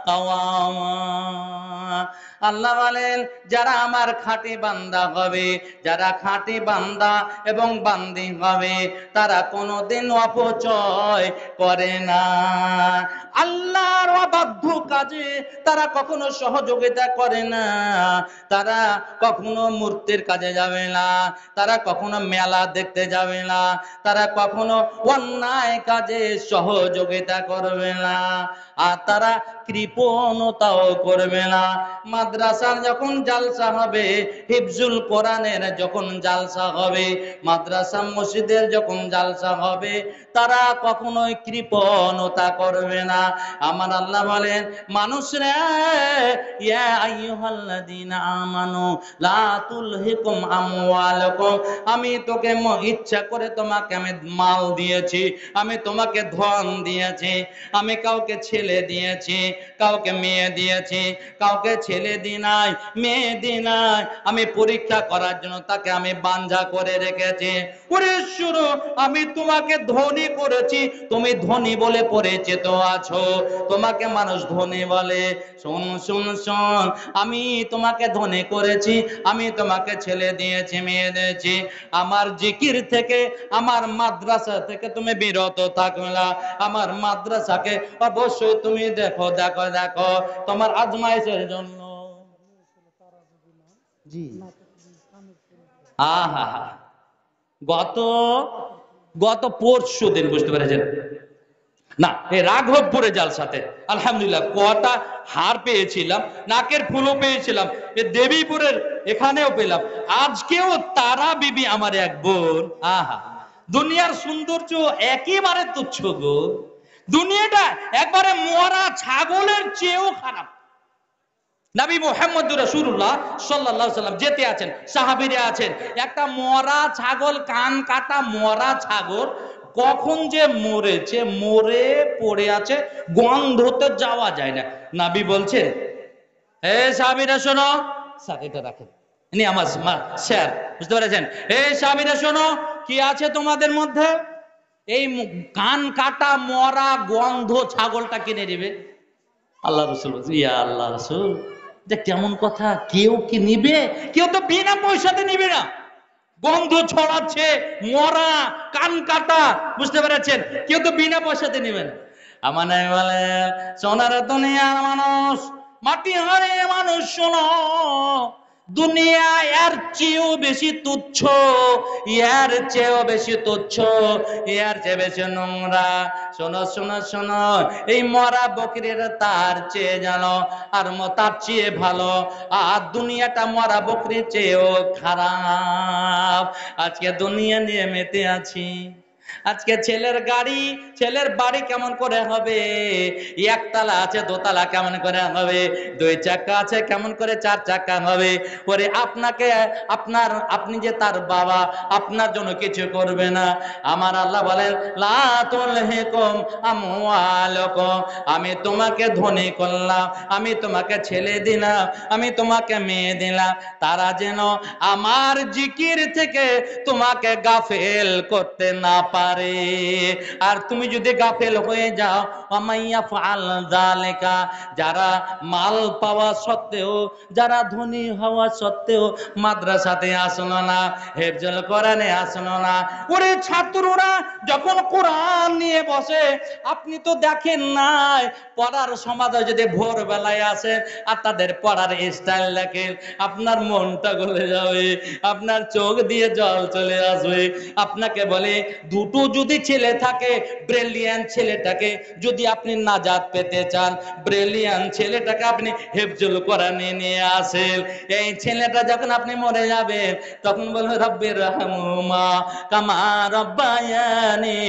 কাওয়ামা। আল্লাহ বলেন যারা আমার খাঁটি বান্দা হবে, যারা খাঁটি বান্দা এবং বান্দি হবে, তারা কোনোদিন অপচয় করে না। আল্লাহর অবাধ্য কাজে তারা কখনো সহযোগিতা করে না, তারা কখনো মূর্তির কাজে যাবে না, তারা কখনো মেলা দেখতে যাবে না, তারা কখনো অন্যায় কাজে সহযোগিতা করবে না, আর তারা কৃপণতাও করবে না। মাদ্রাসার যখন জালসা হবে, হিফজুল কোরআনের যখন জালসা হবে, মাদ্রাসা মসজিদের যখন জালসা হবে, তারা কখনোই কৃপণতা করবে না। আমার আল্লাহ বলেন মানুষরা, ইয়া আইয়ুহাল্লাযীনা আমানু লা তুলহিকুম আমওয়ালুকুম, আমি তোকে ইচ্ছা করে তোমাকে আমি মাল দিয়েছি, আমি তোমাকে ধন দিয়েছি, আমি কাউকে ছেলে দিয়েছি, কাউকে মেয়ে দিয়েছি, কাউকে ছেলে দি নাই, মেয়ে দি নাই, আমি পরীক্ষা করার জন্য তাকে আমি বাঞ্ঝা করে রেখেছি। ওরে শুনো, আমি তোমাকে ধনী করেছি, তুমি ধনী বলে পরিচিত আছো, তোমাকে মানুষ ধনী বলে। শোন শোন শোন, আমি তোমাকে ধনী করেছি, আমি তোমাকে ছেলে দিয়েছি, মেয়ে দিয়েছি। আমার জিকির থেকে, আমার মাদ্রাসা থেকে তুমি বিরত থাকো না। আমার মাদ্রাসাকে অবশ্যই তুমি দেখো দেখো দেখো তোমার আজমাইশের জন্য। জি, আহা, গত গত পরশু দিন, বুঝতে পেরেছেন না, এই রাঘবপুরে জালসাতে আলহামদুলিল্লাহ কটা হার পেয়েছিলাম, নাকের ফুলও পেয়েছিলাম, দেবীপুরের এখানেও পেলাম, আজকেও তারা বিবি আমার এক বোন। আহা, দুনিয়ার সৌন্দর্য একেবারে তুচ্ছ গো, দুনিয়াটা একবারে মরা ছাগলের চেয়েও খারাপ। নবী মুহাম্মদুর রাসূলুল্লাহ সাল্লাল্লাহু আলাইহি সাল্লাম যেতে আছেন, সাহাবীরা আছেন, একটা মরা ছাগল, কান কাটা মরা ছাগল কখন যে মরেছে, মরে পড়ে আছে, গন্ধতে যাওয়া যায় না। নবী বলছেন, হে সাহাবীরা শোনো, সাকিটা রাখেন, ইনি আমার স্যার, বুঝতে পেরেছেন? এই সাহাবীরা শোনো, কি আছে তোমাদের মধ্যে এই কান কাটা মরা গন্ধ ছাগলটা কিনে নেবে? আল্লাহ রসুল বলছে, ইয়া আল্লাহ রসুল, যে কেমন কথা, কেউ কি নিবে? কেউ তো বিনা পয়সাতে নিবে না, গন্ধ ছড়াচ্ছে, মরা, কান কাটা, বুঝতে পেরেছেন? কেউ তো বিনা পয়সাতে নিবে না। আমার নবী বলে, সোনার দুনিয়ার মানুষ, মাটি হারে মানুষ, শোনো, দুনিয়া এর চেয়েও বেশি তুচ্ছ, এর চেয়েও বেশি তুচ্ছ, এর চেয়ে বেশি নোংরা। শোনো শোনো শোনো, এই মরা বকরির তার চেয়ে জানো, আর তার চেয়ে ভালো, আর দুনিয়াটা মরা বকরির চেয়েও খারাপ। আজকে দুনিয়া নিয়ে মেতে আছি, আজকে ছেলের গাড়ি, ছেলের বাড়ি কেমন করে হবে, একতলা আছে দোতলা কেমন করে হবে, দুই চাকা আছে কেমন করে চার চাকা হবে। ওরে আপনাকে, আপনার, আপনি যে তার বাবা, আপনার জন্য কিছু করবে না। আমার আল্লাহ বলেন, লা তুলহিকুম আমওয়ালুকুম, আমি তোমাকে ধনী করলাম, আমি তোমাকে ছেলে দিলাম, আমি তোমাকে মেয়ে দিলাম, তারা যেন আমার জিকির থেকে তোমাকে গাফেল করতে না পারে। আর তুমি যদি গাফেল হয়ে যাও, ওয়ামাইয়া ফাআল যালিকা, যারা মাল পাওয়া সত্ত্বেও, যারা ধনী হওয়া সত্ত্বেও মাদ্রাসাতে আসলো না, হেফজুল কোরআনে আসলো না, ওরে ছাত্ররা যখন কোরআন নিয়ে বসে, আপনি তো দেখেন নাই, পড়ার সমাজে যদি ভোরবেলায় আসেন আর তাদের পড়ার স্টাইল দেখেন, আপনার মনটা গলে যাবে, আপনার চোখ দিয়ে জল চলে আসবে। আপনাকে বলে, দুটো যদি ছেলে থাকে, ব্রিলিয়ান্ট ছেলেটাকে যদি আপনি নাজাত পেতে চান, ব্রিলিয়ান্ট ছেলেটাকে আপনি হেফজুল কোরআনে নিয়ে আসেন। এই ছেলেটা যখন আপনি মরে যাবেন, তখন বলবে, রব্বির রহমহুমা কামা রব্বায়ানি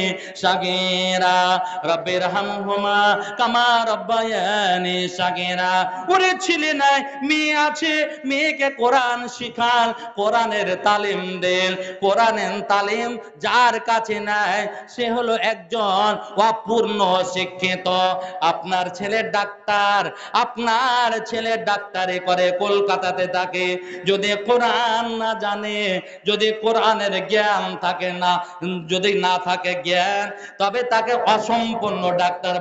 সাগীরা, রব্বির রহমহুমা কামা রব্বায়ানি সাগীরা। ওরে ছেলে নাই, মেয়ে আছে, মেয়েকে কোরআন শিখান, কোরআনের তালিম দেন। কোরআনের তালিম যার কাছে নাই, সে হলো একজন অপূর্ণ শিক্ষিত। আপনার ছেলে ডাক্তার, আপনার ছেলে ডাক্তারি করে, কলকাতাতে থাকে, যদি কোরআন না জানে, যদি কোরআনের জ্ঞান থাকে না, যদি না থাকে জ্ঞান, তবে তাকে অসম্পূর্ণ ডাক্তার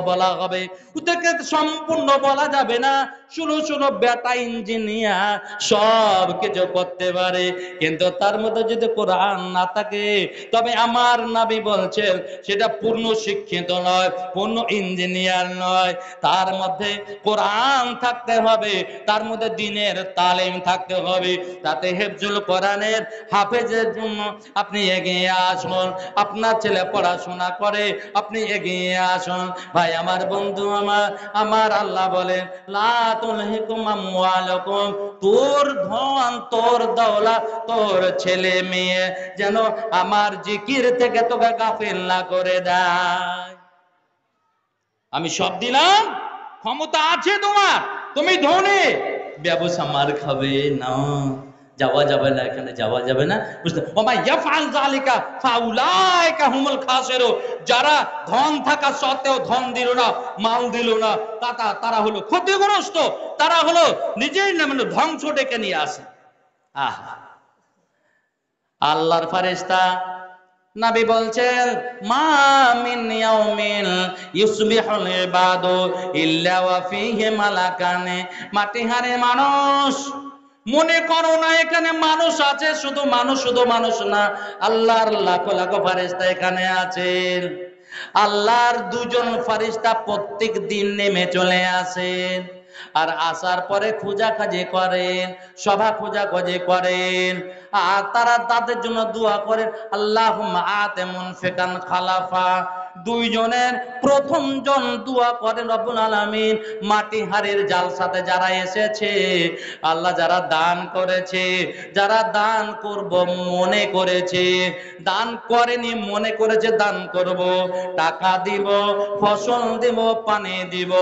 বলা হবে। তাকে সম্পূর্ণ বলা যাবে না। শুনো শুনো, বেটা ইঞ্জিনিয়ার সব কিছু করতে পারে, কিন্তু তার মধ্যে যদি কোরআন না থাকে, তবে আমার নবী বলছেন সেটা পূর্ণ শিক্ষিত নয়, পূর্ণ ইঞ্জিনিয়ার নয়। তার মধ্যে কোরআন থাকতে হবে, তার মধ্যে দ্বীনের তালিম থাকতে হবে। তাতে হেফজুল কোরআনের হাফেজের জন্য আপনি এগিয়ে আসুন। আপনার ছেলে পড়াশোনা করে, আপনি এগিয়ে আসুন। ভাই আমার, বন্ধু আমার আল্লাহ বলেন, লা তুলহিকুম আমওয়ালুকুম, তোর ধন, তোর দৌলত, তোর ছেলে মেয়ে যেন আমার জিকির থেকে তোকে গাফিল না করে দেয়। আমি সব দিলাম, ক্ষমতা আছে তোমার, তুমি ধনী, ব্যবসা মার খাবে না, যাওয়া যাবে না, এখানে যাওয়া যাবে না, বুঝতে? ওমা ইয়াফআল যালিকা ফাউলাইকা হুমুল খাসিরুন, যারা ধন থাকা সত্ত্বেও ধন দিল না, মাল দিল না, তারা হলো ক্ষতিগ্রস্ত, তারা হলো নিজেই মানে ধ্বংস ডেকে নিয়ে আসে। আল্লাহর ফেরেশতা নবী বলছেন, মা মিন ইয়াউমিন ইউসবিহুল ইবাদু ইল্লা ওয়া ফীহি মালাকানে। মাটিহারে মানুষ, মনে করো না এখানে মানুষ আছে, শুধু মানুষ না, আল্লাহর লাখো লাখো ফেরেশতা এখানে আছেন। আল্লাহর দুজন ফেরেশতা প্রত্যেক দিন নেমে চলে আসেন, আর আসার পরে খোঁজাখুঁজি করেন, সভা খোঁজাখুঁজি করেন, আর তারা তাদের জন্য দোয়া করেন, আল্লাহুম্মা আতি মুনফিকান খালাফা। দুইজনের প্রথম জন দোয়া করেন, রব্বুল আলামিন, মাটি হাড়ির জালসাতে যারা এসেছে, আল্লাহ যারা দান করেছে, যারা দান করব মনে করেছে, দান করেনি মনে করেছে দান করব, টাকা দিব, ফসল দিব, পানি দিব,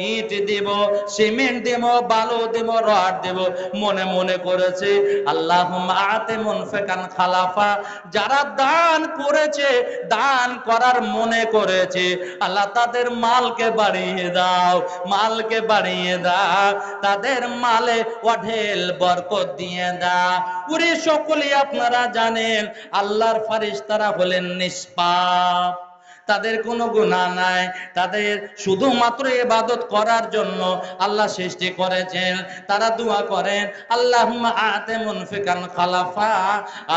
ইট দিব, সিমেন্ট দিব, বালু দিব, রড দিব, মনে মনে করেছে, আল্লাহুম্মা আতি মুনফিকান খালাফা। যারা দান করেছে, দান করার মনে করেছে, আল্লাহ তাদের মালকে বাড়িয়ে দাও, মালকে বাড়িয়ে দাও, তাদের মালে অঢেল বরকত দিয়ে দাও। পুরো সকলেই আপনারা জানেন, আল্লাহর ফেরেশতারা হলেন নিষ্পাপ, তাদের কোনো গুনাহ নাই, তাদের শুধুমাত্র ইবাদত করার জন্য আল্লাহ সৃষ্টি করেছেন। তারা দোয়া করেন, আল্লাহুম্মা আতি মুনফিকান খালাফা,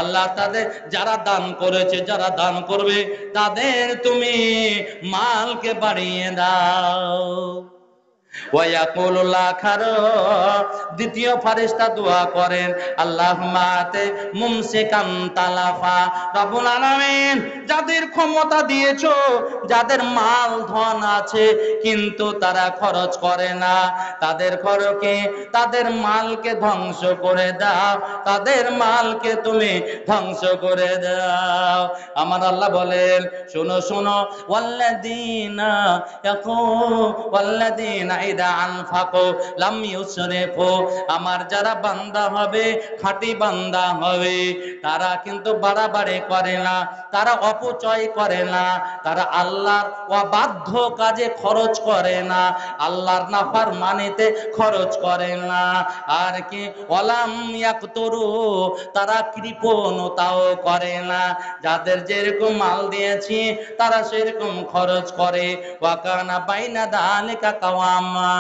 আল্লাহ তাদের যারা দান করেছে, যারা দান করবে, তাদের তুমি মালকে বাড়িয়ে দাও। ওয়ায়াকুলুল আখার, দ্বিতীয় ফেরেশতা দোয়া করেন, আল্লাহুম্মা আতি মুমসিকান তালাফা। রব্বুল আলামিন, যাদের ক্ষমতা দিয়েছো, যাদের মাল ধন আছে, কিন্তু তারা খরচ করে না, তাদের খরচকে, তাদের মালকে ধ্বংস করে দাও, তাদের মালকে তুমি ধ্বংস করে দাও। আমার আল্লাহ বলেন, শোনো শোনো, ওয়াল্লাযীনা ওয়াল্লাযীনা ইযা আনফাকু লাম ইউসরিফু, আমার যারা বান্দা হবে, খাঁটি বান্দা হবে, তারা কিন্তু বাড়াবাড়ি করে না, তারা অপচয় করে না, তারা আল্লাহর অবাধ্য কাজে খরচ করে না, আল্লাহর নাফরমানিতে খরচ করে না। আর কি ওয়ালাম ইয়াকতুরু, তারা কৃপণতাও করে না, যাদের যেরকম মাল দিয়েছি তারা সেরকম খরচ করে। ওয়াকানা বাইনা যালিকা কাওয়ামা,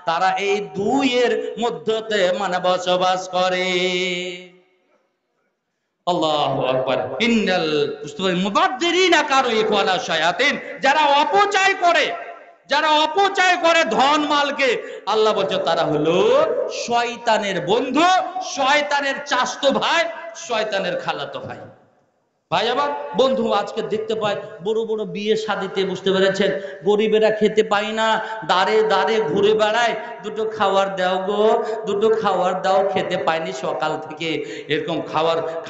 তারা এই দুইয়ের মধ্যতে মানে বসবাস করে। আল্লাহু আকবার। ইন্নাল মুবাদদিরিনা কানু ইখওয়ানা শায়াতিন, যারা অপচয় করে, যারা অপচয় করে ধন মালকে, আল্লাহ বলছে তারা হলো শয়তানের বন্ধু, শয়তানের চাচতো ভাই, শয়তানের খালাতো ভাই। ভাই আমার, বন্ধু, আজকে দেখতে পাই বড় বড় বিয়ে শাদিতে, বুঝতে পেরেছেন, গরিবেরা খেতে পায় না, দাঁড়ে দাঁড়ে ঘুরে বেড়ায়, দুটো খাবার দাও গো, দুটো খাবার দাও, খেতে পায়নি সকাল থেকে, এরকম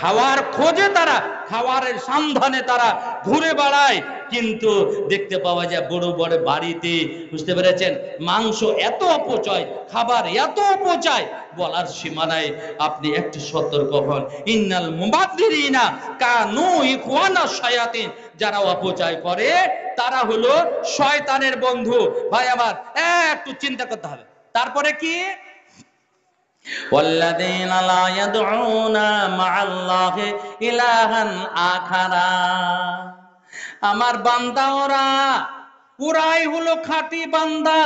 খাওয়ার খোঁজে তারা, খাওয়ারের সন্ধানে তারা ঘুরে বেড়ায়। কিন্তু দেখতে পাওয়া যায় বড় বড় বাড়িতে, বুঝতে পেরেছেন, মাংস এত অপচয়, খাবার এত অপচয়, বলার সীমানায়। আপনি একটু সতর্ক হন। ইন্নাল মুবাদদিরিনা কানু ইখওয়ানা শায়াতিন, যারা অপচয় করে তারা হলো শয়তানের বন্ধু। ভাই আমার, একটু চিন্তা করতে হবে। তারপরে কি? والذين لا يدعون مع الله إلها آخر, আমার বান্দা ওরাই হলো খাঁটি বান্দা।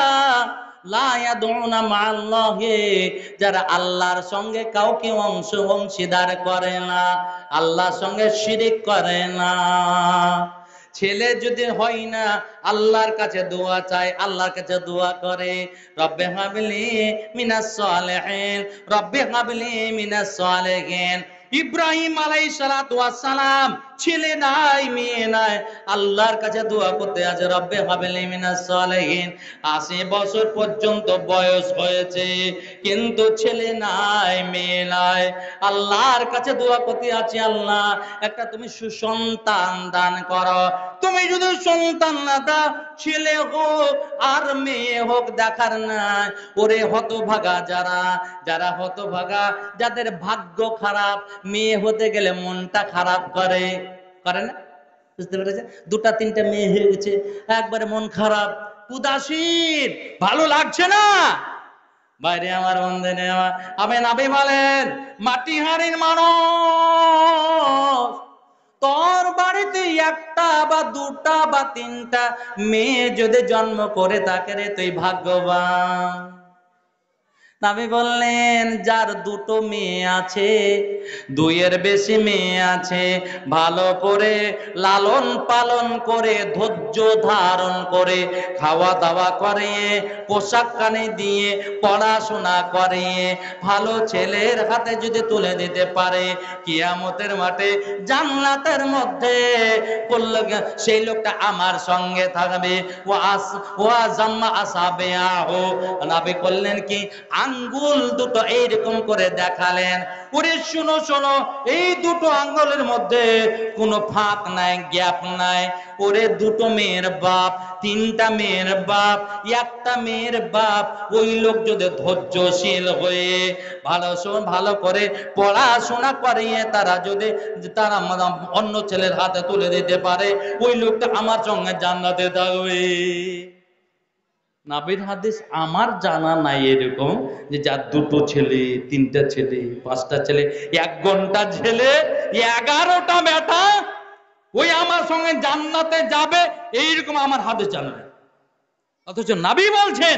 লা ইয়াদউনা মাআল্লাহি, যারা আল্লাহর সঙ্গে কাউকে অংশীদার করে না, আল্লাহর সঙ্গে শিরিক করে না। ছেলে যদি হয় না, আল্লাহর কাছে দোয়া চায়, আল্লাহর কাছে দোয়া করে, রব্বে হাবলি মিনাস সালিহিন, রব্বে হাবলি মিনাস সালিহিন। ইব্রাহিম আলাইহিস সালাতু ওয়াস সালাম, ছেলে নাই মেয়ে নাই, আল্লাহর কাছে দোয়া করতে আছে, রব্বে হাবলি মিনাস সালিহিন। ৮০ বছর পর্যন্ত বয়স হয়েছে, কিন্তু ছেলে নাই মেয়ে নাই, আল্লাহর কাছে দোয়া করতে আছে, আল্লাহ একটা তুমি সুসন্তান দান করো। তুমি যদি সন্তান না দাও, ছেলে হোক আর মেয়ে হোক দেখার নাই। ওরে হতভাগা, যারা হতভাগা, যাদের ভাগ্য খারাপ, মেয়ে হতে গেলে মনটা খারাপ করে না? বুঝতে পেরেছে? ২টা ৩টা মেয়ে হয়ে গেছে, একবারে মন খারাপ, উদাসীন, ভালো লাগছে না। বাইরে আমার বন্ধু নেওয়া, আমি নাবি বলেন, মাটি হাড়ির মানুষ, তোর বাড়িতে একটা বা ২টা বা ৩টা মেয়ে যদি জন্ম করে থাকে রে, তুই ভাগ্যবান। নবী বললেন, যার ২টো মেয়ে আছে, ২-এর বেশি মেয়ে আছে, ভালো করে লালন পালন করে, ধৈর্য ধারণ করে, খাওয়া দাওয়া করে, পোশাক কানে দিয়ে, পড়াশোনা করে, ভালো ছেলের হাতে যদি তুলে দিতে পারে, কিয়ামতের মাঠে জান্নাতের মধ্যে সেই লোকটা আমার সঙ্গে থাকবে। ওয়া জাম্মা আসাবিয়াহু, নবী বললেন কি, আঙ্গুল ২টো এইরকম করে দেখালেন। ওরে শোনো শোনো, এই ২টো আঙ্গুলের মধ্যে কোনো ফাঁক নাই, গ্যাপ নাই। ওরে ২টো মেয়ের বাপ, ৩টা মেয়ের বাপ, একটা মেয়ের বাপ, ওই লোক যদি ধৈর্যশীল হয়ে ভালো করে পড়াশোনা করিয়ে তারা অন্য ছেলের হাতে তুলে দিতে পারে, ওই লোকটা আমার সঙ্গে জান্নাতে থাকবে। নবীর হাদিস আমার জানা নাই এরকম যে যার ২টো ছেলে, ৩টা ছেলে, ৫টা ছেলে, ১ ঘন্টা ছেলে, ১১টা বেটা, ওই আমার সঙ্গে জান্নাতে যাবে, এইরকম আমার হাদিস জানা নাই। অথচ নবী বলছেন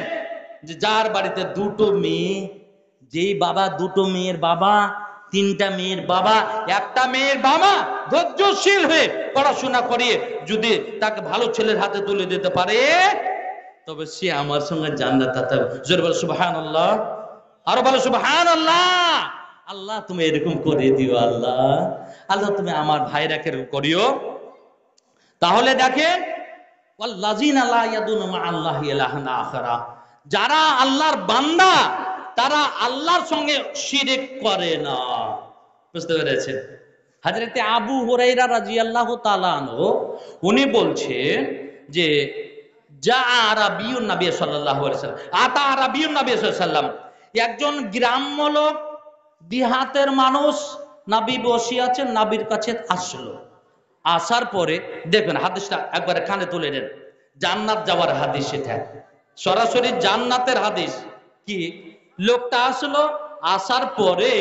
যে যার বাড়িতে ২টো মেয়ে, যেই বাবা ২টো মেয়ের বাবা, ৩টা মেয়ের বাবা, একটা মেয়ের বাবা ধৈর্যশীল হয়ে পড়াশোনা করিয়ে যদি তাকে ভালো ছেলের হাতে তুলে দিতে পারে, তবে সে আমার সঙ্গে জান্নাতে থাকবে। জোরে বলো সুবহানাল্লাহ, আরো বলো সুবহানাল্লাহ। আল্লাহ তুমি এরকম করে দিও, আল্লাহ, আল্লাহ তুমি আমার ভাইরাকে করিও। তাহলে দেখেন, ওয়াল্লাযিনা লা ইয়াদুনা মা আল্লাহি ইলাহান আখারা, যারা আল্লাহর বান্দা, তারা আল্লাহর সঙ্গে শিরক করে না। বুঝতে পেরেছেন? হযরতে আবু হুরায়রা রাদিয়াল্লাহু তাআলা আনহু, উনি বলছেন যে একজন গ্রাম্য লোক, দিহাতের মানুষ, নবী বসে আছেন, নবীর কাছে আসলো। আসার পরে দেখবেন, হাদিসটা একবারে কানে তুলে নেন, জান্নাত যাওয়ার হাদিস, এটা সরাসরি জান্নাতের হাদিস। কি, লোকটা আসলো, আসার পরে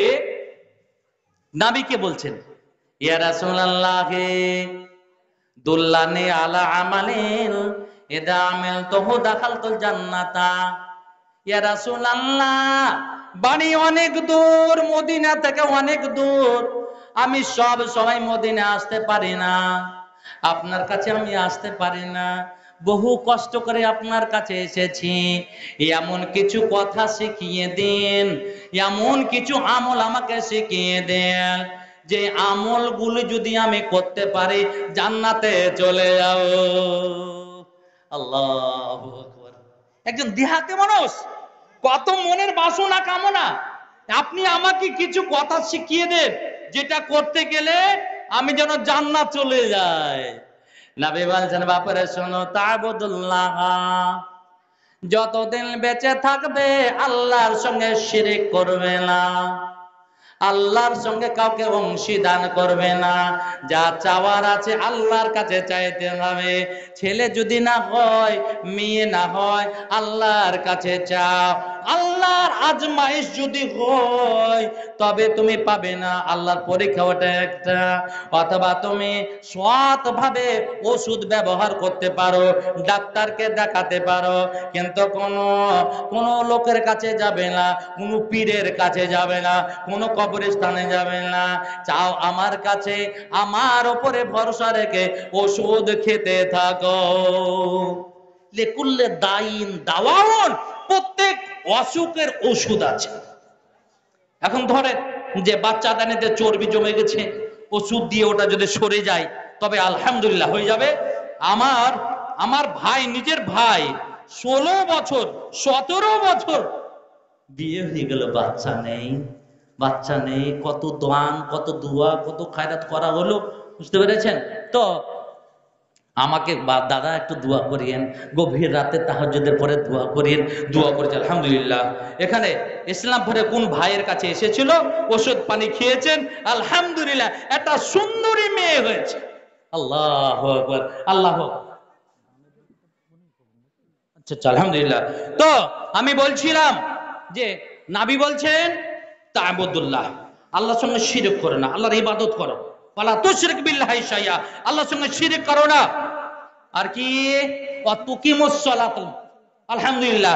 নবীকে বলছেন, ইয়া রাসূলুল্লাহ, দুল্লানি আলা আমালিন ইদা আমিলতুহু দাখালতুল জান্নাতা। ইয়া রাসূলুল্লাহ, বাড়ি অনেক দূর, মদিনা থেকে অনেক দূর, আমি সব সময় মদিনা আসতে পারি না, আপনার কাছে আমি আসতে পারি না, বহু কষ্ট করে আপনার কাছে এসেছি, এমন কিছু কথা শিখিয়ে দিন, এমন কিছু আমল আমাকে শিখিয়ে দেন, যে আমলগুলো যদি আমি করতে পারি জান্নাতে চলে যাব। আল্লাহু আকবার। একজন দেহাতে মানুষ, কত মনের বাসনা কামনা, আপনি আমাকে কিছু কথা শিখিয়ে দেন, যেটা করতে গেলে আমি যেন জান্নাত চলে যাই। নবী বলছেন বাপরে শোনো, তা'বুদুল্লাহ, যতদিন বেঁচে থাকবে আল্লাহর সঙ্গে শিরিক করবে না, আল্লাহর সঙ্গে কাউকে অংশীদান করবে না, যা চাওয়ার আছে আল্লাহর কাছে চাইতে হবে। ছেলে যদি না হয়, মেয়ে না হয়, আল্লাহর কাছে চাও। আল্লাহর আজমাইশ যদি হয় তবে তুমি পাবে না, আল্লাহর পরীক্ষা ওটা একটা। অথবা তুমি সৎভাবে ওষুধ ব্যবহার করতে পারো, ডাক্তারকে দেখাতে পারো, কিন্তু কোন লোকের কাছে যাবে না, কোন পীরের কাছে যাবে না, কোন কবরস্থানে যাবে না। চাও আমার কাছে, আমার উপরে ভরসা রেখে ওষুধ খেতে থাকো। লিকুল্লি দাইন দাওয়াউন, প্রত্যেক অসুখের ওষুধ আছে। এখন ধরেন যে বাচ্চাদানিতে চর্বি জমে গেছে, ওষুধ দিয়ে ওটা যদি সরে যায় তবে আলহামদুলিল্লাহ হয়ে যাবে। আমার ভাই, নিজের ভাই, 16 বছর 17 বছর বিয়ে হয়ে গেল, বাচ্চা নেই। কত দান, কত দোয়া, কত খায়রাত করা হলো, বুঝতে পেরেছেন তো? আমাকে দাদা একটু দোয়া করিয়েন, গভীর রাতে তাহাজ্জুদের পরে দোয়া করিয়েন। দোয়া করেছে আলহামদুলিল্লাহ। এখানে ইসলামপুরে কোন ভাইয়ের কাছে এসেছিল, ওষুধ পানি খেয়েছেন, আলহামদুলিল্লাহ একটা সুন্দরী মেয়ে হয়েছে। আল্লাহু আকবার, আল্লাহ। আচ্ছা, আলহামদুলিল্লাহ। তো আমি বলছিলাম যে নবী বলছেন তা'বুদুল্লাহ, আল্লাহর সঙ্গে শিরক করো না, আল্লাহর ইবাদত করো। ওয়ালা তুশরিক বিল্লাহি শাইআ, আল্লাহর সঙ্গে শিরক করো না। আর কি? ওয়া তুকিমুস সালাত, আলহামদুলিল্লাহ।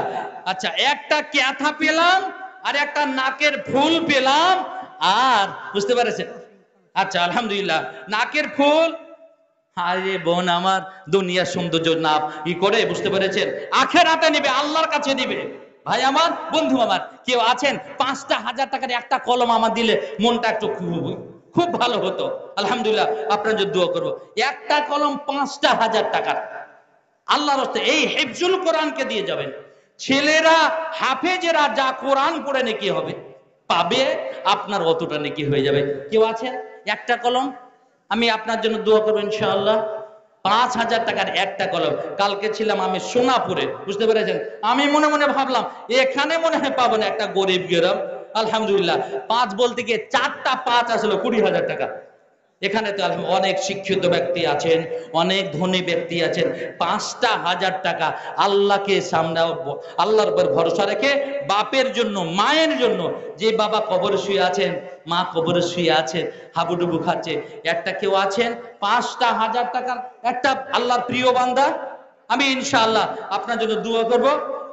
আচ্ছা, একটা ক্যাথা পেলাম আর একটা নাকের ফুল পেলাম, আর বুঝতে পেরেছেন? আচ্ছা, আলহামদুলিল্লাহ। নাকের ফুল, আরে বোন আমার, দুনিয়া সৌন্দর্য না করে, বুঝতে পেরেছেন, আখেরাতে নিবে, আল্লাহর কাছে দিবে। ভাই আমার, বন্ধু আমার, কেউ আছেন 5,000 টাকার একটা কলম আমার দিলে মনটা একটু খুব ভালো হতো। আলহামদুলিল্লাহ, আপনার জন্য দোয়া করবো। একটা কলম 5,000 টাকার, আল্লাহর রাস্তায় এই হিফজুল কোরআনকে দিয়ে যাবেন। ছেলেরা, হাফেজেরা যা কোরআন পড়ে নেকি হবে পাবে, আপনার অতটা নেকি হয়ে যাবে। কেউ আছেন? একটা কলম, আমি আপনার জন্য দোয়া করবো ইনশাআল্লাহ। 5,000 টাকার একটা কলম। কালকে ছিলাম আমি সোনাপুরে, বুঝতে পেরেছেন, আমি মনে মনে ভাবলাম এখানে মনে হয় পাবো না, একটা গরিব গ্রাম। আলহামদুলিল্লাহ, 5 বলতে গিয়ে 4টা 5 আসলো 20,000 টাকা। এখানে তো অনেক শিক্ষিত ব্যক্তি আছেন, অনেক ধনী ব্যক্তি আছেন। 5,000 টাকা আল্লাহকে সামনে, আল্লাহর উপর ভরসা রেখে, বাপের জন্য, মায়ের জন্য, যে বাবা কবরে শুয়ে আছেন, মা কবরে শুয়ে আছে, হাবুডুবু খাচ্ছে, একটা কেউ আছেন 5,000 টাকার একটা আল্লাহর প্রিয় বান্দা, আমি ইনশাআল্লাহ আপনার জন্য দোয়া করব।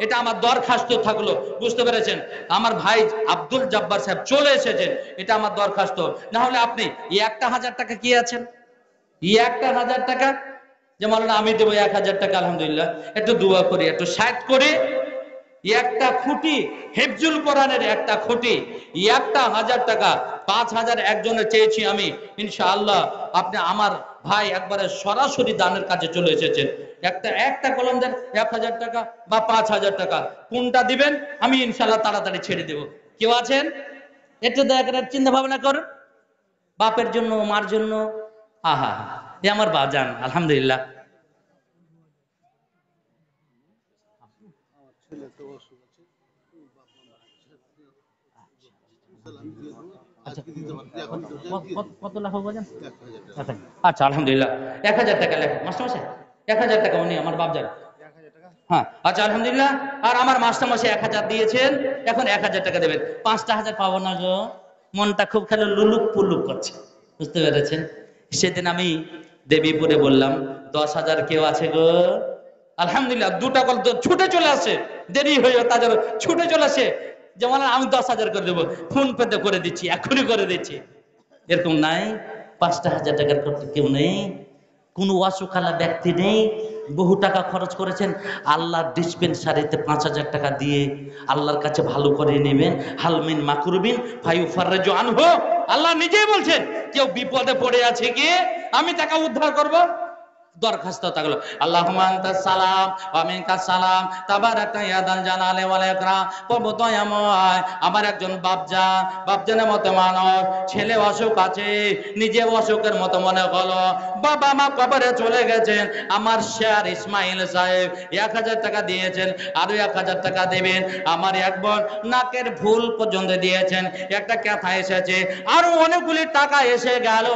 এটা আমার দরখাস্ত থাকলো, বুঝতে পেরেছেন? আমার ভাই আব্দুল জব্বার সাহেব চলে এসেছেন, এটা আমার দরখাস্ত। না হলে আপনি 1,000 টাকা কি আছেন, 1,000 টাকা, যেমন আমি দেবো 1,000 টাকা, আলহামদুলিল্লাহ, একটু দোয়া করি, একটু সাইড করে। একটা খুঁটি, হিফজুল কোরআনের একটা খুঁটি, 1,000 টাকা, 5,000 একজনের চেয়েছি আমি, ইনশাআল্লাহ আপনি আমার ভাই একবারে সরাসরি দানের কাছে চলে এসেছেন। একটা কলম দেন, 1,000 টাকা বা 5,000 টাকা, কোনটা দিবেন আমি ইনশাআল্লাহ তাড়াতাড়ি ছেড়ে দেব। কেউ আছেন? একটু দয়া করে চিন্তা ভাবনা করুন, বাপের জন্য, মার জন্য। আহা, এ আমার বাজান, আলহামদুলিল্লাহ। কত লাখ বাজান? আচ্ছা, আলহামদুলিল্লাহ, 1,000 টাকা লেখা মাস্টারমশাই, 1,000 টাকা উনি আমার বাপজান। হ্যাঁ, আচ্ছা, আলহামদুলিল্লাহ। আর আমার মাস্টারমশাই 1,000 দিয়েছেন, এখন 1,000 টাকা দেবেন। 5,000 পাবো না গো, মনটা খুব খালি লুলুক পুলুক করছে, বুঝতে পেরেছেন? সেদিন আমি দেবীপুরে বললাম 10,000 কেউ আছে গো? আলহামদুলিল্লাহ, 2টা কল ছুটে চলে আসে, দেরি হয়ে তাদের ছুটে চলে আসে, যেমন আমি 10,000 করে দেবো, ফোন পেতে করে দিচ্ছি, এখনই করে দিচ্ছি। এরকম নাই? 5,000 টাকার করতে কেউ নেই, কোনো অসুখালা ব্যক্তি নেই, বহু টাকা খরচ করেছেন, আল্লাহর ডিসপেন্সারিতে 5,000 টাকা দিয়ে আল্লাহর কাছে ভালো করে নেবেন। হালমিন মাকরুবিন ফায়ুফাররাজু আনহু, আল্লাহ নিজেই বলছেন, কেউ বিপদে পড়ে আছে গিয়ে আমি তাকে উদ্ধার করব। দরখাস্ত থাকলো, আল্লাহুম্মা আনতাস সালাম ওয়া মিনকাস সালাম তাবারাকতা ইয়া দাল জালালি ওয়াল ইকরাম। প্রভু দয়াময়, আমার একজন বাপজানের মতো মানুষ, ছেলে অসুখ আছে, নিজে অসুখের মতো মনে হলো, বাবা মা কবরে চলে গেছেন, আমার শেয়ার ইসমাইল সাহেব 1000 টাকা দিয়েছেন, আরো 1000 টাকা দেবেন, আমার এক বোন নাকের ফুল পর্যন্ত দিয়েছেন, একটা কথা এসেছে, আরো অনেকগুলি টাকা এসে গেল,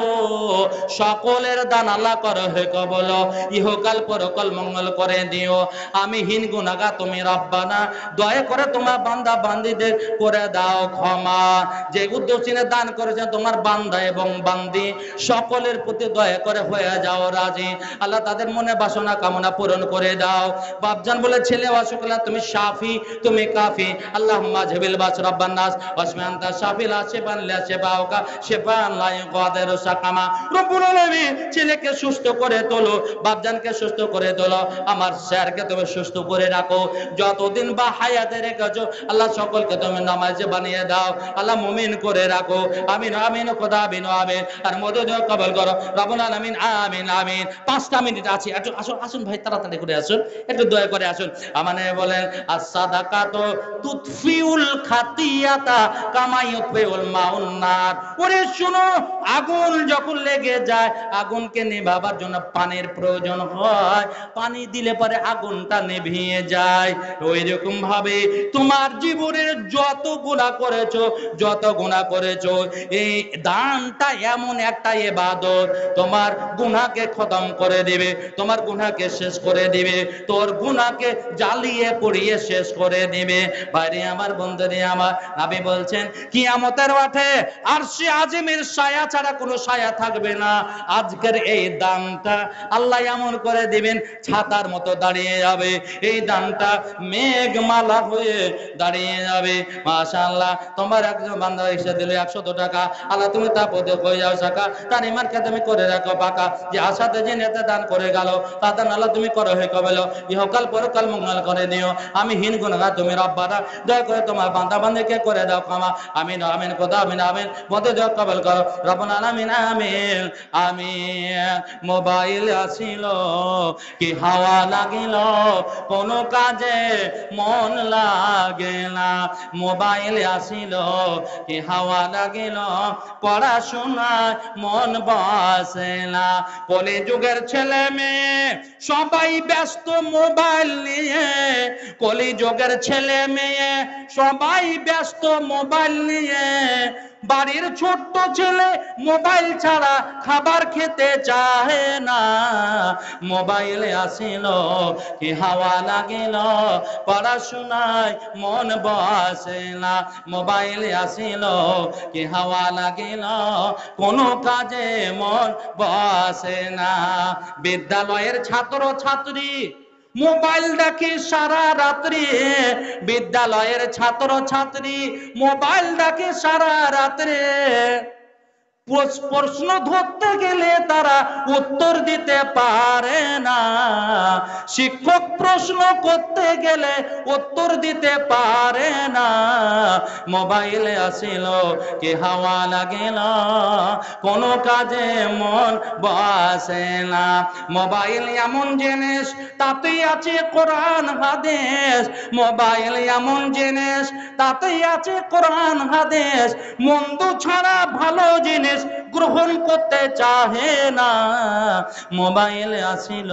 সকলের দান আল্লাহ করো হে কবল, ইহকাল পরকাল মঙ্গল করে দিও। আমি হীন গুনাহগার, তুমি রব্বানা, দয়া করে তোমার বান্দা বান্দীদের করে দাও ক্ষমা। যে উদ্দেশ্যে দান করেছেন তোমার বান্দা এবং বান্দি সকলের প্রতি দয়া করে হয়ে যাও রাজি। আল্লাহ তাদের মনে বাসনা কামনা পূরণ করে দাও। বাপজান বলে ছেলে অসুখ হলে তুমি শাফি, তুমি কাফি। আল্লাহুম্মা জাবিল বাস রাব্বান নাস ওয়াসমি আনতা শাফি লা শিফান লা শিফাউকা শিফান লা ইগাদিরু সাকামা। রব্বুল আলামিন ছেলেকে সুস্থ করে তোলো, বাপজানকে সুস্থ করে তোলো, আমার স্যারকে তুমি সুস্থ করে রাখো, যতদিন বা হায়াতে রেখেছো আল্লাহ সকলকে তুমি নামাজে বানিয়ে দাও, আল্লাহ মুমিন করে রাখো। আমিন আমিন খোদা আমিন আমিন। আর মদদ কবুল করো রব্বুল আলামিন, আমিন আমিন। 5টা মিনিট আছে, একটু আসুন আসুন ভাই, তাড়াতাড়ি করে আসুন, একটু দয়া করে আসুন। আমানে বলেন as-সাদাকাতু তুতফিউল খাতিয়াতা কামা ইউতফিউল মাউন নার। ওরে শুনো, আগুন যখন লেগে যায়, আগুনকে নেভাবার জন্য পানির প্রয়োজন হয়, পানি দিলে পরে আগুনটা নিভিয়ে যায়। ওই রকম ভাবে তোমার জীবনের যত গুনাহ করেছো, এই দানটা এমন একটা ইবাদত, তোমার গুনাহকে খতম করে দিবে, তোমার গুনাহকে শেষ করে দিবে, তোর গুনাহকে জ্বালিয়ে পুড়িয়ে শেষ করে দিবে। ভাইরে আমার, বন্ধুরে আমার, নবী বলছেন কিয়ামতের মাঠে আরশে আজিমের ছায়া ছাড়া কোনো ছায়া থাকবে না। আজকের এই দানটা আল্লাহ এমন করে দিবেন, ছাতার মতো দাঁড়িয়ে যাবে, এই দানটা মেঘমালা হয়ে দাঁড়িয়ে যাবে। মাশাআল্লাহ, তোমার একজন বান্দা এসে দিল 100 টাকা, আল্লাহ তুমি তা পদে হয়ে যাও শাখা, তার ইমানকে তুমি করে রাখো পাকা, যে আশাতে যে নেতা দান করে গেল তাদের আল্লাহ তুমি করো হে কবেল, ইহকাল পরকাল মঙ্গল করে দিও। আমি হীন গুনাহগার, তুমি রব্বানা, দয়া করে তোমার বান্দা বান্দীকে করে দাও ক্ষমা। আমিন আমিন খোদা আমিন আমিন। মদে দয়া কবুল করো রব্বানা আমিন আমিন আমিন। মোবাইল আসিল কি হাওয়া লাগিল, কোন কাজে মন লাগে না, মোবাইল আসিল কি হাওয়া লাগিল, পড়াশোনায় মন বসে না। কলি যুগের ছেলে মেয়ে সবাই ব্যস্ত মোবাইল নিয়ে, কলি যুগের ছেলে মেয়ে সবাই ব্যস্ত মোবাইল নিয়ে, বাড়ির ছোট্ট ছেলে মোবাইল ছাড়া খাবার খেতে চায় না। মোবাইলে আসিল কি হাওয়া লাগিল, পড়াশোনায় মন বসে না, মোবাইলে আসিল কি হাওয়া লাগিল, কোনো কাজে মন বসে না। বিদ্যালয়ের ছাত্র ছাত্রী মোবাইল দেখে সারা রাত্রি, বিদ্যালয়ের ছাত্র ছাত্রী মোবাইল দেখে সারা রাত্রে, প্রশ্ন ধরতে গেলে তারা উত্তর দিতে পারে না, শিক্ষক প্রশ্ন করতে গেলে উত্তর দিতে পারে না। মোবাইলে আসিল কি হাওয়া লাগিল, কোন কাজে মন বসে না। মোবাইল এমন জিনিস তাতেই আছে কোরআন হাদিস, মোবাইল এমন জিনিস তাতেই আছে কোরআন হাদিস, মন্দ ছাড়া ভালো জিনিস গ্রহণ করতে চাহে না। মোবাইল আসিল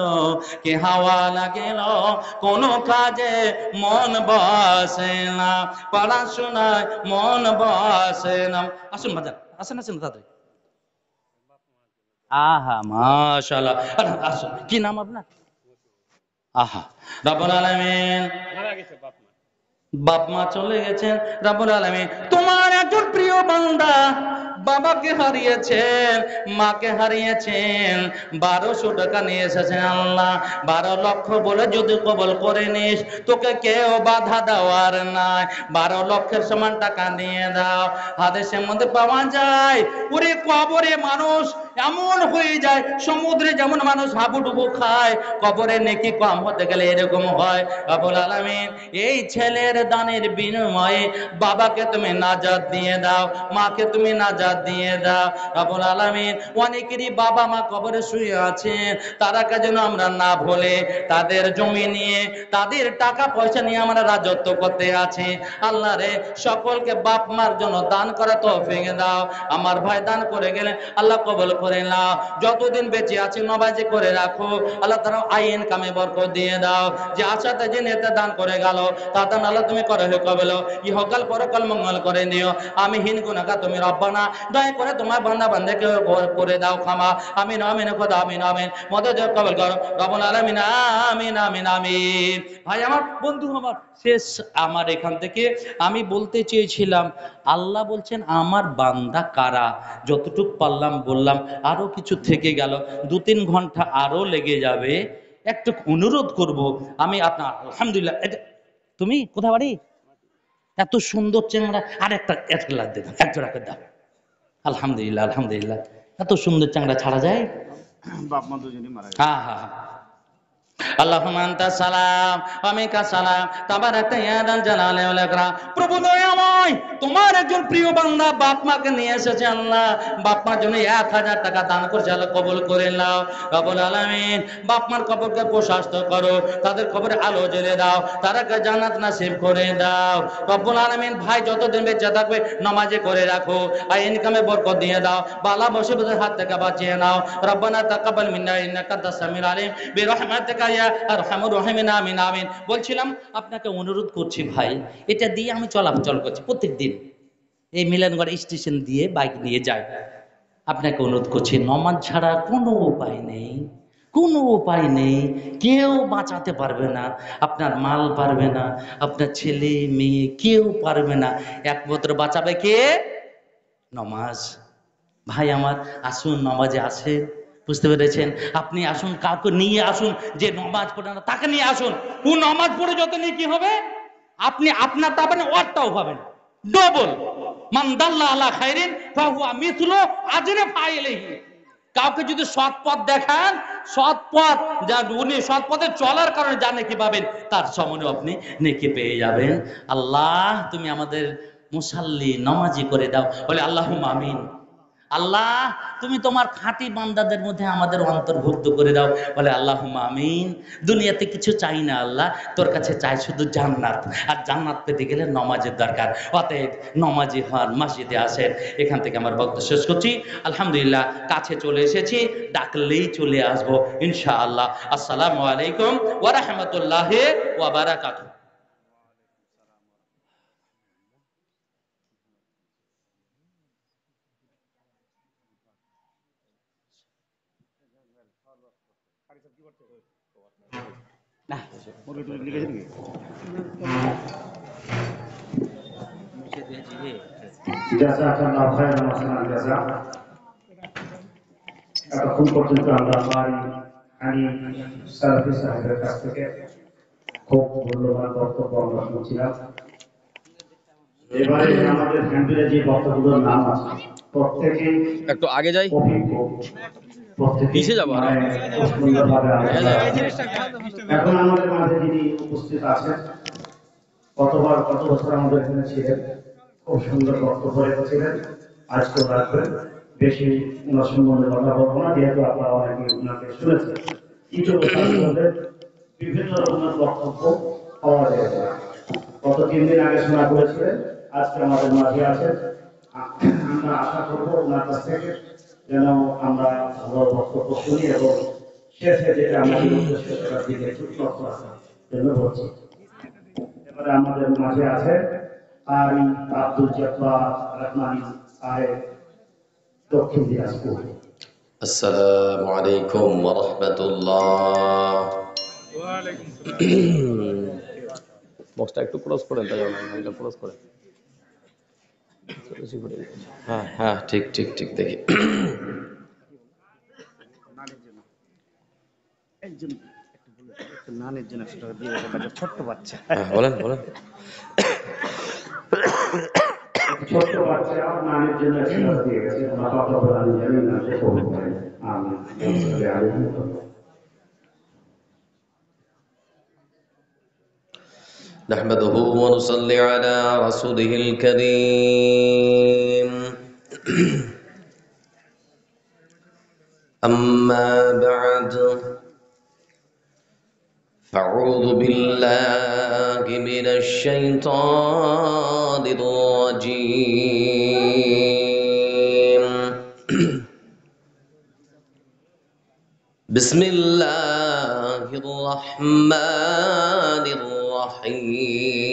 কি হাওয়া লাগিল, কোন কাজে মন বসে না, পড়াশোনায় মন বসে না। আসুন বাজার, আসেন আসেন তাড়াতাড়ি। আহা মাশাআল্লাহ, আসুন, কি নাম আপনার? আহা, রব্বুল আলামিন, বাপ মা চলে গেছেন, রব্বুল আলামিন তোমার একজন প্রিয় বান্দা বাবাকে হারিয়েছেন, মাকে হারিয়েছেন, 1200 টাকা নিয়ে এসেছেন। আল্লাহ 12 লক্ষ বলে যদি কবল করে নিস, তোকে কেউ বাধা দেওয়ার নাই, 12 লক্ষের সমান টাকা নিয়ে দাও। হাদিসের মধ্যে পাওয়া যায়, ওরে কবরে মানুষ এমন হয়ে যায়, সমুদ্রে যেমন মানুষ হাবুডুবু খায়, কবরে নেকি কম হতে গেলে এরকম হয়। রব্বুল আলামিন এই ছেলের দানের বিনিময়ে বাবাকে তুমি নাজাত দিয়ে দাও, মাকে তুমি নাজাত মাগফিরাত দিয়ে দাও রব্বুল আলামিন। অনেকেরই বাবা মা কবরে শুয়ে আছেন, তারাকে যেন আমরা না ভুলে, তাদের জমি নিয়ে, তাদের টাকা পয়সা নিয়ে আমরা রাজত্ব করতে আছি। আল্লাহ রে, সকলকে বাপ মার জন্য দান করা তৌফিক দাও। আমার ভাই দান করে গেলে আল্লাহ কবুল করে নাও। যতদিন বেঁচে আছে নমাজি করে রাখো আল্লাহ, তারা আইন কামে বরকত দিয়ে দাও। যে আশাতে যে নেতা দান করে গেল তাদের আল্লাহ তুমি করে কবল, ইহকাল পরকাল মঙ্গল করে নিও। আমি হীন গুনাহগার, তুমি রব্বানা দয়া করে তোমার বান্দা বান্দাকে করে দাও ক্ষমা। আমিন আমিন খোদা আমিন আমিন, মদদ কবুল করো রব্বুল আলামিন। আমিন আমিন আমিন। ভাই আমার, বন্ধু আমার, শেষ আমার এখান থেকে আমি বলতে চেয়েছিলাম, আল্লাহ বলছেন আমার বান্দা কারা, যতটুকু পারলাম বললাম। আরো কিছু থেকে গেল, 2-3 ঘন্টা আরো লেগে যাবে। একটু অনুরোধ করব আমি আপনার, আলহামদুলিল্লাহ। তুমি কোথা বাড়ি? এত সুন্দর চেংড়া, আর একটা গ্লাস দেবেন, এক জোড়া করে দাও। আলহামদুলিল্লাহ আলহামদুলিল্লাহ, এত সুন্দর চাংড়া ছাড়া যায়? বাপ মা দুজনই মারা গেছে। হ্যাঁ হ্যাঁ হ্যাঁ। আল্লাহুম্মা আনতা সালাম ওয়া মিনকা সালাম তাবারাকতা ইয়া যাল জালালি ওয়াল ইকরাম। প্রভু দয়াময়, তোমার একজন প্রিয় বান্দা বাপ মাকে নিয়ে এসেছে আল্লাহ, বাপ মার জন্য 1000 টাকা দান করেছে আল্লাহ, কবুল করে নাও রব্বুল আলামিন। বাপ মার কবরকে প্রশস্ত করো, তাদের কবরে আলো জ্বেলে দাও, তারাকে জান্নাত নসিব করে দাও রব্বুল আলামিন। ভাই যতদিন বেঁচে থাকবে নামাজে করে রাখো, আর ইনকামে বরকত দিয়ে দাও, বালা মুসিবতের হাত থেকে বাঁচিয়ে নাও। রব্বানা তাকাব্বাল মিন্না ইন্নাকা আনতাস সামিউল আলিম বিরহমাতিকা ইয়া আরহামুর রাহিমিন। আমিন আমিন। বলছিলাম আপনাকে অনুরোধ করছি ভাই, এটা দিয়ে আমি চলাচল করছি প্রত্যেকদিন, এই মিলনগড় স্টেশন দিয়ে বাইক নিয়ে যাই। আপনাকে অনুরোধ করছি, নমাজ ছাড়া কোনো উপায় নেই, কোনো উপায় নেই। কেউ বাঁচাতে পারবে না, আপনার মাল পারবে না, আপনার ছেলে মেয়ে কেউ পারবে না। একমাত্র বাঁচাবে কে? নমাজ। ভাই আমার, আসুন নমাজে আসেন। বুঝতে পেরেছেন? আপনি আসুন, কাউকে নিয়ে আসুন যে নমাজ পড়ে না, তাকে নিয়ে আসুন। ও নমাজ পড়ে যত নেকি হবে, আপনি আপনার পাবেন, ওরটাও পাবেন ডবল। মান দাল্লা আলা খাইরিন ফাহুয়া মিসলু আজরি ফাইলিহি। কাউকে যদি সৎ পথ দেখান, সৎ পথ, যা উনি সৎ পথে চলার কারণে যা নেকি পাবেন, তার সমানে আপনি নেকি পেয়ে যাবেন। আল্লাহ তুমি আমাদের মুসাল্লি নমাজি করে দাও, বলে আল্লাহুম্মা আমিন। আল্লাহ তুমি তোমার খাঁটি বান্দাদের মধ্যে আমাদের অন্তর্ভুক্ত করে দাও, বলে আল্লাহুম্মা আমিন। দুনিয়াতে কিছু চাই না আল্লাহ, তোর কাছে চাই শুধু জান্নাত, আর জান্নাত পেতে গেলে নমাজের দরকার। অতএব নমাজি হন, মসজিদে আসেন। এখান থেকে আমার বক্তব্য শেষ করছি। আলহামদুলিল্লাহ, কাছে চলে এসেছি, ডাকলেই চলে আসবো ইনশাআল্লাহ। আসসালামু আলাইকুম ওয়া রাহমাতুল্লাহি ওয়া বারাকাতুহু। না মুরগি টুরগি লিখেছেন কি? জাযাকাল্লাহু খায়রান ওয়া সালাম জাযা। এতক্ষণ পর্যন্ত আমরা হানিফ সালাফি সাহেবের কাছ থেকে খুব মূল্যবান বক্তব্য আমরা শুনছিলাম। এবারে আমাদের হ্যান্ডেলে যে বক্তব্যগুলোর নাম আছে, প্রত্যেকেই একটু আগে যাই, অভিজ্ঞ, প্রত্যেকেই পিছে যাবো আরো। খুব সুন্দরভাবে আলোচনা করেছেন। এখন আমাদের মাঝে যিনি উপস্থিত আছেন, কত বছর আমাদের এখানে ছিলেন, খুব সুন্দর বক্তব্য রেখেছিলেন, আজকেও রাখবেন। বেশি ওনার সম্বন্ধে কথা বলবো না, যেহেতু আপনারা অনেকে ওনাকে শুনেছেন। কিছু বছর বিভিন্ন রকমের বক্তব্য পাওয়া যায় না। গত 3 দিন আগে শোনা করেছিলেন, আজকে আমাদের মাঝে আছেন। আমরা আশা করবো ওনার কাছ থেকে যেন আমরা ভালো বক্তব্য শুনি এবং শেষে যেটা আমাদের উদ্দেশ্য সেটার দিকে একটু লক্ষ্য রাখার জন্য বলছি। এবারে আমাদের মাঝে আছে কারি আব্দুল জব্বার রহমানী সাহেব, দক্ষিণ দিনাজপুর। আসসালামু আলাইকুম ওয়া রাহমাতুল্লাহ। বক্সটা একটু ক্লোজ করে দেয়, এটা ক্লোজ করে। হ্যাঁ হ্যাঁ, ঠিক ঠিক ঠিক, দেখি। নানের জন্য একশো টাকা দিয়ে একটা ছোট্ট বাচ্চা, হ্যাঁ, বলেন বলেন। ছোট্ট বাচ্চা নানের জন্য 100 টাকা দিয়ে গেছে। আমরা কথা বলে আমি জানি না সে কবুল করে। আমিন। نحمده ونصلي على رسوله الكريم. أما بعد فأعوذ بالله من الشيطان الرجيم بسم الله الرحمن الرحيم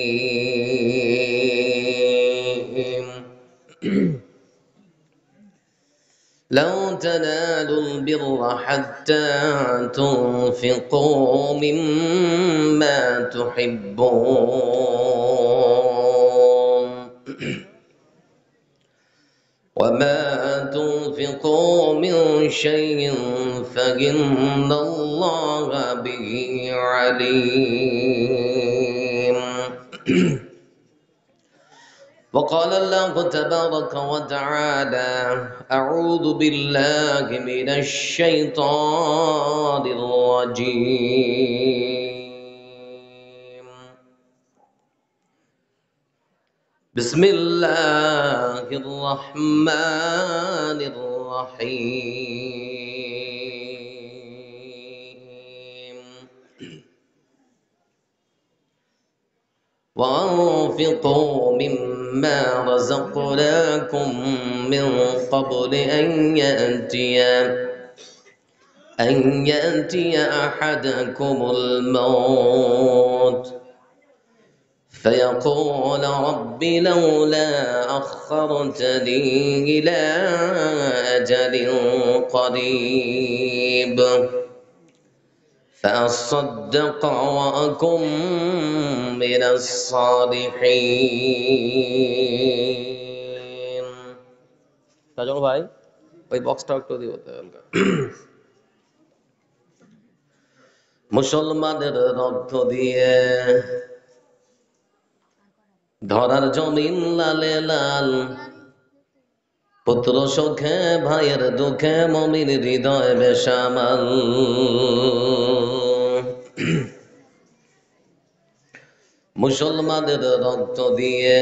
لن تنالوا البر حتى تنفقوا مما تحبون وما تنفقوا من شيء فإن الله به عليم وقال الله تبارك وتعالى أعوذ بالله من الشيطان الرجيم بسم الله الرحمن الرحيم وأنفقوا مما رزقناكم من قبل أن يأتي أحدكم الموت فيقول رب لولا أخرتني إلى أجل قريب فأصدق وأكن من الصالحين তাজল ভাই ওই বক্সটা একটু দিও মুসলমানের রক্ত দিয়ে ধরার জমিন লালে লাল পুত্র সুখে ভাইয়ের দুঃখে মমির হৃদয় বেসামাল মুসলমানের রক্ত দিয়ে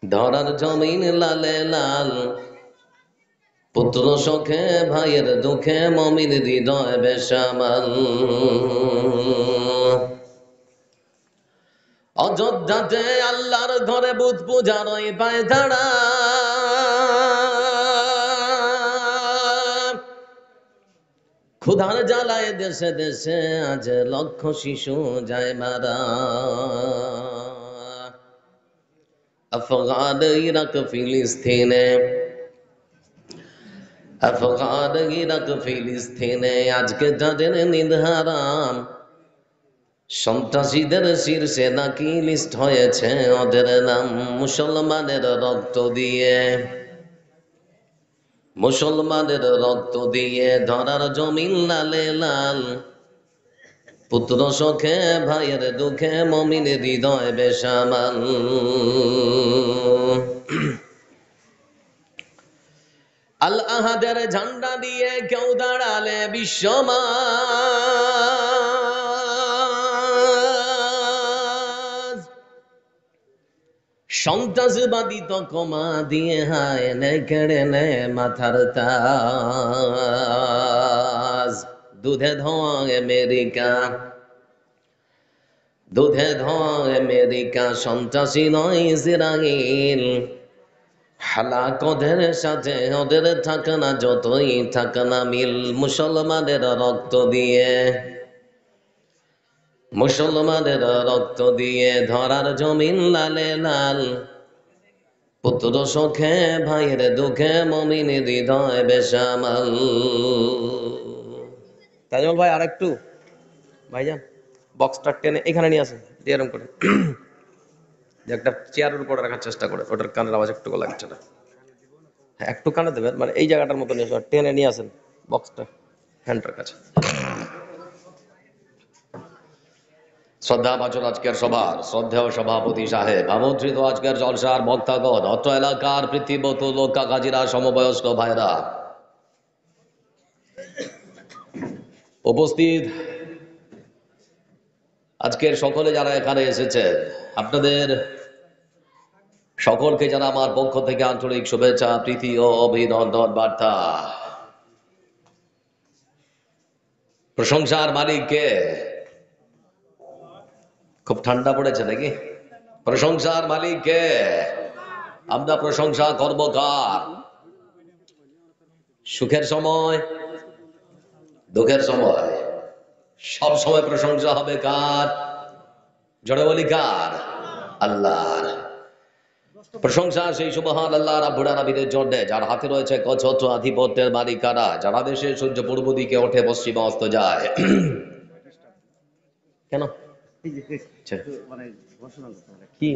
ধরার জমিন লালে লাল পুত্র সুখে ভাইয়ের দুঃখে মমির হৃদয় বেসামাল অযোধ্যাতে আল্লাহর ঘরে বুধ পূজার ওই পায়তারা ক্ষুধার জ্বালায় দেশে দেশে আজ লক্ষ শিশু যায় মারা আফগান ইরাক ফিলিস্তিনে আজকে তাদের নির্ধারাম সন্ত্রাসীদের শীর্ষে নাকি লিস্ট হয়েছে ওদের নাম মুসলমানের রক্ত দিয়ে ধরার জমিন লালে লাল পুত্র সুখে ভাইয়ের দুঃখে মমিনের হৃদয় বেসামাল আল আহাদের ঝান্ডা দিয়ে কেউ দাঁড়ালে বিশ্বমান সন্ত্রাসবাদী তকমা দিয়ে হায় নে কেড়ে নে মাথার তাজ দুধে ধোয়া আমেরিকা সন্ত্রাসী নয় ইসরাইল হালাক ওদের সাথে ওদের থাকে না যতই থাকে না মিল মুসলমানের রক্ত দিয়ে ধরার জমিন লালে লাল পুত্র সুখে ভাইয়ের দুঃখে মমিন হৃদয় বেসামাল তাজল ভাই আরেকটু ভাইজান বক্সটা টেনে এখানে নিয়ে আসেন এরকম করে যে একটা চেয়ারের উপর রাখার চেষ্টা করে ওটার কানের আওয়াজ একটু লাগছে না হ্যাঁ একটু কানে দেবেন মানে এই জায়গাটার মতো নিয়ে আসেন টেনে নিয়ে আসেন বক্সটা হ্যান্ডটার কাছে শ্রদ্ধাভাজন আজকের সভার শ্রদ্ধেয় সভাপতি সাহেব আমন্ত্রিত আজকের জলসার বক্তাগণ অত্র এলাকার পৃথিবত লোক কাকাজিরা সমবয়স্ক ভাইরা উপস্থিত আজকের সকলে যারা এখানে এসেছেন আপনাদের সকলকে জানা আমার পক্ষ থেকে আন্তরিক শুভেচ্ছা, প্রীতি ও অভিনন্দন বার্তা। প্রশংসার মালিককে। খুব ঠান্ডা পড়েছে নাকি? প্রশংসার মালিককে। আমরা প্রশংসা করব কার? সুখের সময়, দুঃখের সময়, সব সময় প্রশংসা হবে কার? জোরে বলি কার? আল্লাহর। প্রশংসা সেই সুবহান আল্লাহ রাব্বুল আলামিনের জন্য, যার হাতে রয়েছে কছত্র আধিপত্যের মালিকানা, যারা দেশে সূর্য পূর্ব দিকে ওঠে পশ্চিমে অস্ত যায়। কেন আচ্ছা। কি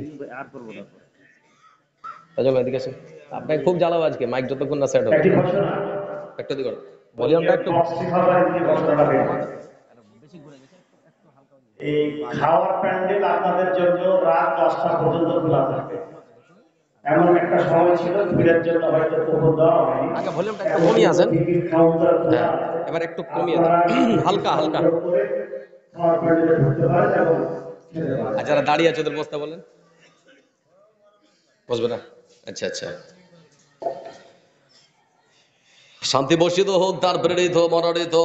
এদিকে আসেন। আপনাকে খুব জ্বালাবো আজকে, মাইক যতক্ষণ না সেট হবে। একটি ঘোষণা, একটু দিকে ভলিউমটা একটু। এই খাওয়ার প্যান্ডেল আপনাদের জন্য রাত 10টা পর্যন্ত খোলা থাকবে। এমন একটা সময় ছিল, ভিড়ের জন্য হয়তো প্রকোপ দেওয়া হয়নি। আগে ভলিউমটা একটু কমিয়ে আসেন। টিকিট কাউন্টার খোলা। হ্যাঁ, এবার একটু কমিয়ে দেন, হালকা হালকা। খাওয়ার প্যান্ডেলে ঢুকতে পারেন এবং খেতে পারেন। আর যারা দাঁড়িয়ে আছে ওদের বসতে বলেন। বসবে না? আচ্ছা আচ্ছা। শান্তি বর্ষিত হোক তার প্রেরিত মনোনীত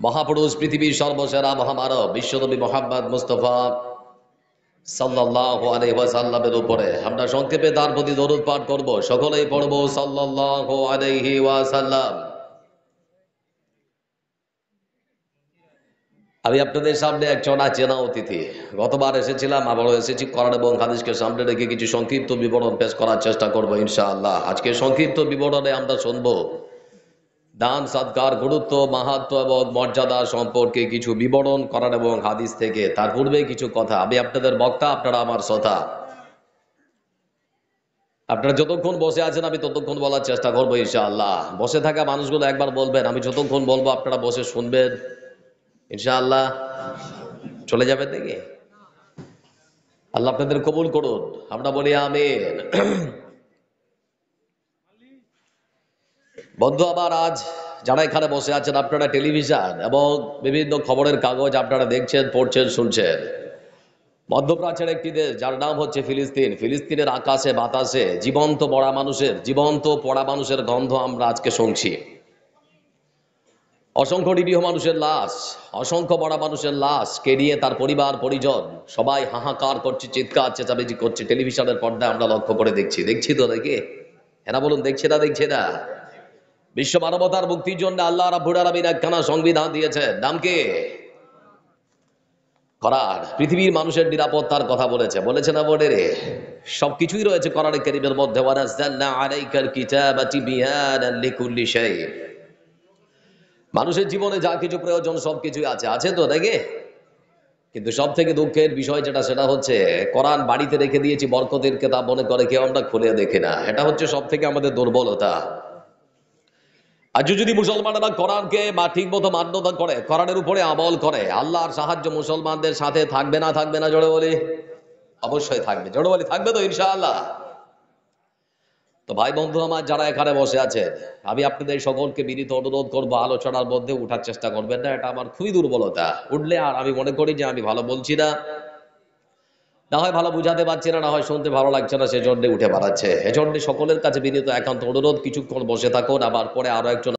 মহাপুরুষ, পৃথিবীর সর্বসেরা মহামানব বিশ্বনবী মুহাম্মদ মুস্তাফা সাল্লাল্লাহু আলাইহি ওয়াসাল্লামের উপরে আমরা সংক্ষেপে তার প্রতি দরুদ পাঠ করব। সকলেই পড়ব সাল্লাল্লাহু আলাইহি ওয়াসাল্লাম। আমি আপনাদের সামনে একজন চেনা অতিথি। গতবার এসেছিলাম, আবারও এসেছি। কোরআন এবং হাদিসকে সামনে রেখে কিছু সংক্ষিপ্ত বিবরণ পেশ করার চেষ্টা করব ইনশাআল্লাহ। আজকে সংক্ষিপ্ত বিবরণে আমরা শুনব দান সাদকার গুরুত্ব, মাহাত্ম্য এবং মর্যাদা সম্পর্কে কিছু বিবরণ কোরআন এবং হাদিস থেকে। তার পূর্বে কিছু কথা। আমি আপনাদের বক্তা, আপনারা আমার শ্রোতা। আপনারা যতক্ষণ বসে আছেন আমি ততক্ষণ বলার চেষ্টা করবো ইনশাআল্লাহ। বসে থাকা মানুষগুলো একবার বলবেন, আমি যতক্ষণ বলবো আপনারা বসে শুনবেন ইনশাআল্লাহ। চলে যাবেন দেখি? আল্লাহ আপনাদের কবুল করুন, আমরা বলি আমিন। বন্ধু আমার, আজ যারা এখানে বসে আছেন, আপনারা টেলিভিশন এবং বিভিন্ন খবরের কাগজ আপনারা দেখছেন, পড়ছেন, শুনছেন। মধ্যপ্রাচ্যের একটি দেশ যার নাম হচ্ছে ফিলিস্তিন। ফিলিস্তিনের আকাশে বাতাসে জীবন্ত পড়া মানুষের গন্ধ আমরা আজকে শুনছি। অসংখ্য নিরীহ মানুষের লাশ, অসংখ্য বড় মানুষের লাশ কে নিয়ে তার পরিবার পরিজন সবাই হাহাকার করছে, চিৎকার চেঁচামেচি করছে। টেলিভিশনের পর্দায় আমরা লক্ষ্য করে দেখছি তো দেখি। এরা বলুন দেখছে না? বিশ্ব মানবতার মুক্তির জন্য আল্লাহ রাব্বুল আলামিন একখানা সংবিধান দিয়েছেন, নাম কি? কোরআন। পৃথিবীর মানুষের নিরাপত্তার কথা বলেছে না বলে রে? সবকিছুই রয়েছে কোরআনে কারীমের মধ্যে। ওয়ানাজ্জালনা আলাইকাল কিতাবা তিবয়ানান লিকুল্লি শাই। মানুষের জীবনে যা কিছু প্রয়োজন সবকিছুই আছে তো নাকি? কিন্তু সব থেকে দুঃখের বিষয় সেটা হচ্ছে কোরআন বাড়িতে রেখে দিয়েছি বরকতের কিতাব মনে করে কেউ আমরা খুলে দেখি না। এটা হচ্ছে সব থেকে আমাদের দুর্বলতা। আজ যদি মুসলমানরা কোরআনকে ঠিক মতো মান্যতা করে, কোরআনের উপরে আমল করে, আল্লাহর সাহায্য মুসলমানদের সাথে থাকবে না? জোরে বলি অবশ্যই থাকবে। জোরে বলি থাকবে তো ইনশাআল্লাহ। তো ভাই বন্ধু আমার যারা এখানে বসে আছেন, আমি আপনাদের সকলকে বিনীত অনুরোধ করবো, আলোচনার মধ্যে উঠার চেষ্টা করবেন না। এটা আমার খুবই দুর্বলতা। উঠলে আর আমি মনে করি যে আমি ভালো বলছি না হয় ভালো বুঝাতে পারছি না হয় শুনতে ভালো লাগছে না, সেজন্য উঠে বাড়াচ্ছে। এজন্য সকলের কাছে বিনীত একান্ত অনুরোধ, কিছুক্ষণ বসে থাকুন। আবার পরে আরো একজন